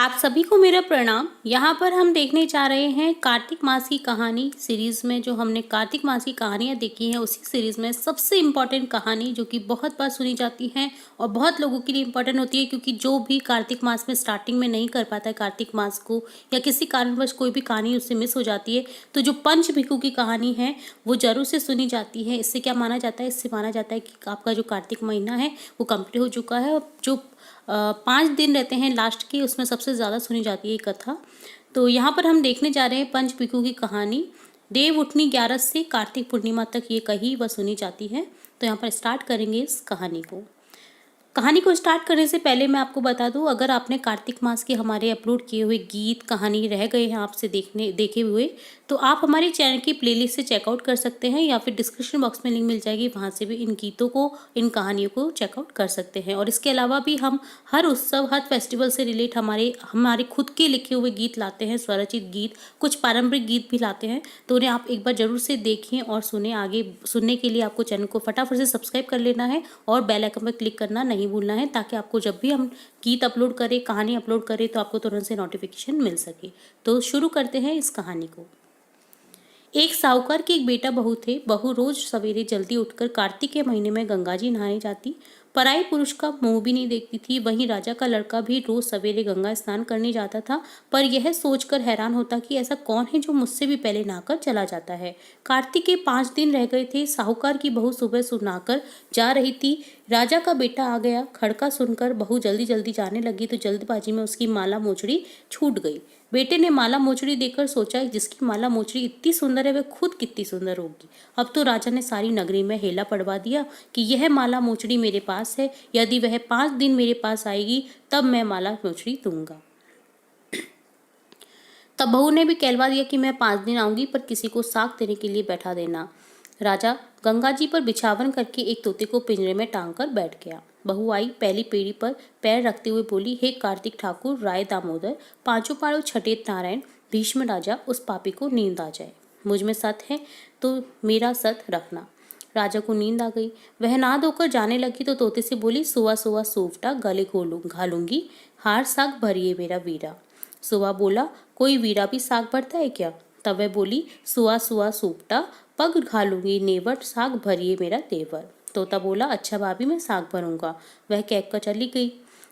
आप सभी को मेरा प्रणाम। यहाँ पर हम देखने जा रहे हैं कार्तिक मास की कहानी सीरीज़ में। जो हमने कार्तिक मास की कहानियाँ देखी हैं उसी सीरीज़ में सबसे इम्पॉर्टेंट कहानी जो कि बहुत बार सुनी जाती हैं और बहुत लोगों के लिए इम्पॉर्टेंट होती है, क्योंकि जो भी कार्तिक मास में स्टार्टिंग में नहीं कर पाता है कार्तिक मास को, या किसी कारणवश कोई भी कहानी उससे मिस हो जाती है, तो जो पंच भिखु की कहानी है वो जरूर से सुनी जाती है। इससे क्या माना जाता है? इससे माना जाता है कि आपका जो कार्तिक महीना है वो कंप्लीट हो चुका है। और जो 5 दिन रहते हैं लास्ट के, उसमें सबसे ज़्यादा सुनी जाती है ये कथा। तो यहाँ पर हम देखने जा रहे हैं पंच भिखु की कहानी। देव उठनी 11 से कार्तिक पूर्णिमा तक ये कही व सुनी जाती है। तो यहाँ पर स्टार्ट करेंगे इस कहानी को। कहानी को स्टार्ट करने से पहले मैं आपको बता दूं, अगर आपने कार्तिक मास के हमारे अपलोड किए हुए गीत कहानी रह गए हैं आपसे देखे हुए, तो आप हमारे चैनल की प्लेलिस्ट से चेकआउट कर सकते हैं, या फिर डिस्क्रिप्शन बॉक्स में लिंक मिल जाएगी, वहां से भी इन गीतों को, इन कहानियों को चेकआउट कर सकते हैं। और इसके अलावा भी हम हर उत्सव, हर फेस्टिवल से रिलेट हमारे खुद के लिखे हुए गीत लाते हैं, स्वरचित गीत, कुछ पारंपरिक गीत भी लाते हैं। तो उन्हें आप एक बार जरूर से देखें और सुने। आगे सुनने के लिए आपको चैनल को फटाफट से सब्सक्राइब कर लेना है और बेल आइकन पर क्लिक करना नहीं भूलना है, ताकि आपको जब भी हम गीत अपलोड करें, कहानी अपलोड करें, तो आपको तुरंत से नोटिफिकेशन मिल सके। तो शुरू करते हैं इस कहानी को। एक साहूकार के एक बेटा बहू थे। बहू रोज सवेरे जल्दी उठकर कार्तिक के महीने में गंगा जी नहाने जाती, पराये पुरुष का मुंह भी नहीं देखती थी। वहीं राजा का लड़का भी रोज सवेरे गंगा स्नान करने जाता था, पर यह सोचकर हैरान होता कि ऐसा कौन है जो मुझसे भी पहले नहाकर चला जाता है। कार्तिक के 5 दिन रह गए थे। साहूकार की बहू सुबह नहाकर जा रही थी। राजा का बेटा आ गया। खड़का सुनकर बहू जल्दी जल्दी जाने लगी तो जल्दबाजी में उसकी माला मोचड़ी छूट गई। बेटे ने माला मोचड़ी देखकर सोचा, जिसकी माला मोचड़ी इतनी सुंदर है वह खुद कितनी सुंदर होगी। अब तो राजा ने सारी नगरी में हेला पड़वा दिया कि यह माला मोचड़ी मेरे पास है, यदि वह 5 दिन मेरे पास आएगी तब मैं माला मोचड़ी दूंगा। तब बहू ने भी कहलवा दिया कि मैं 5 दिन आऊंगी, पर किसी को साग देने के लिए बैठा देना। राजा गंगा जी पर बिछावन करके एक तोते को पिंजरे में टांग कर बैठ गया। बहू आई, पहली पीढ़ी पर पैर रखते हुए बोली, हे कार्तिक ठाकुर, राय दामोदर, पांचों पाड़ों छठे नारायण, भीष्म राजा, उस पापी को नींद आ जाए। मुझ में सत है तो मेरा सत रखना। राजा को नींद आ गई। वह नहा धोकर जाने लगी तो तोते से बोली, सुआ सुआ सूफटा गले घालूंगी, हार साग भरिए मेरा वीरा। सुआ बोला, कोई वीरा भी साग भरता है क्या? तब वह बोली, सुआ सुआ सूपटा पग घालूंगी, नेवट साग भरिए मेरा देवर। तोता बोला, अच्छा भाभी, मैं साग भरूंगा। वह कहकर चली गई।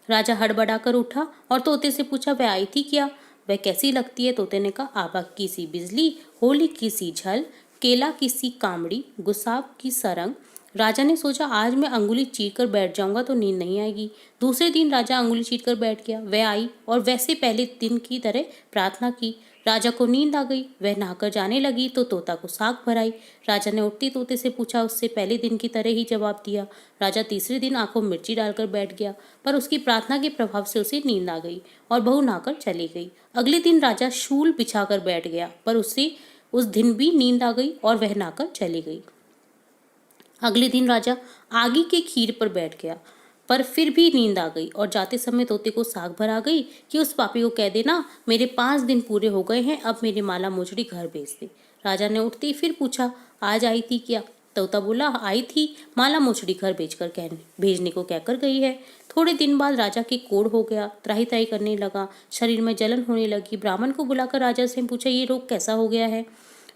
राजा हड़बड़ाकर उठा और तोते से पूछा, वह आई थी क्या? वह कैसी लगती है? तोते ने कहा, आबा की सी बिजली, होली की सी झल, केला की सी कामड़ी, गुसाब की सरंग। राजा ने सोचा, आज मैं अंगुली चीर कर बैठ जाऊंगा तो नींद नहीं आएगी। दूसरे दिन राजा अंगुली चीर कर बैठ गया। वह आई और वैसे पहले दिन की तरह प्रार्थना की। राजा को नींद आ गई। वह नहाकर जाने लगी तो तोता को साग भराई। राजा ने उठते तोते से पूछा, उससे पहले दिन की तरह ही जवाब दिया। राजा तीसरे दिन आंखों में मिर्ची डालकर बैठ गया, पर उसकी प्रार्थना के प्रभाव से उसे नींद आ गई और बहू नहाकर चली गई। अगले दिन राजा शूल बिछाकर बैठ गया, पर उसे उस दिन भी नींद आ गई और वह नहाकर चली गई। अगले दिन राजा आगे के खीर पर बैठ गया, पर फिर भी नींद आ गई और जाते समय तोते को साग भर आ गई कि उस पापी को कह देना, मेरे 5 दिन पूरे हो गए हैं, अब मेरी माला मोचड़ी घर भेज दे। राजा ने उठते ही फिर पूछा, आज आई थी क्या? तोता बोला, आई थी, माला मोचड़ी घर भेजने को कहकर गई है। थोड़े दिन बाद राजा की कोढ़ हो गया, त्राही त्राही करने लगा, शरीर में जलन होने लगी। ब्राह्मण को बुलाकर राजा से पूछा, ये रोग कैसा हो गया है?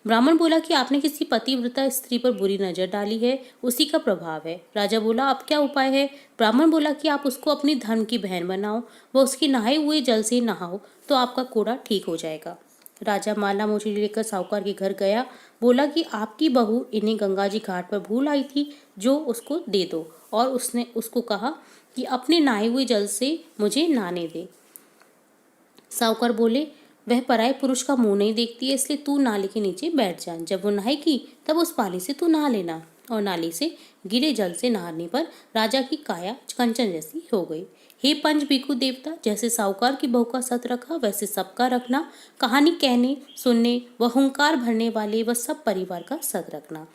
ब्राह्मण बोला कि आपने किसी पतिव्रता स्त्री पर बुरी नजर डाली है, उसी का प्रभाव है। राजा बोला, अब क्या उपाय है? ब्राह्मण बोला कि आप उसको अपनी धर्म की बहन बनाओ, वह उसकी नहाए हुए जल से नहाओ तो आपका कोढ़ा ठीक हो जाएगा। राजा माला मोचड़ी लेकर साहूकार के घर गया। बोला कि आपकी बहू इन्हें गंगा जी घाट पर भूल आई थी, जो उसको दे दो। और उसने उसको कहा कि अपने नहाए हुए जल से मुझे नहाने दे। साहूकार बोले, वह पराये पुरुष का मुंह नहीं देखती है, इसलिए तू नाले के नीचे बैठ जा। जब वो नहाएगी तब उस पानी से तू नहा लेना। और नाले से गिरे जल से नहाने पर राजा की काया कंचन जैसी हो गई। हे पंच भिखु देवता, जैसे साहूकार की बहू का सत रखा वैसे सबका रखना। कहानी कहने, सुनने व हुंकार भरने वाले व सब परिवार का सत रखना।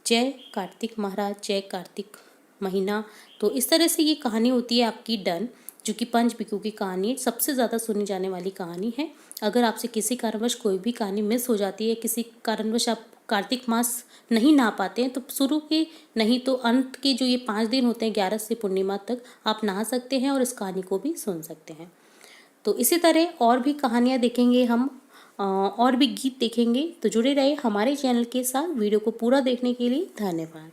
जय कार्तिक महाराज, जय कार्तिक महीना। तो इस तरह से ये कहानी होती है आपकी डन, जो कि पंच भिखु की कहानी सबसे ज़्यादा सुनी जाने वाली कहानी है। अगर आपसे किसी कारणवश कोई भी कहानी मिस हो जाती है, किसी कारणवश आप कार्तिक मास नहीं नहा पाते हैं, तो शुरू के नहीं तो अंत के जो ये 5 दिन होते हैं 11 से पूर्णिमा तक आप नहा सकते हैं और इस कहानी को भी सुन सकते हैं। तो इसी तरह और भी कहानियाँ देखेंगे हम, और भी गीत देखेंगे। तो जुड़े रहे हमारे चैनल के साथ। वीडियो को पूरा देखने के लिए धन्यवाद।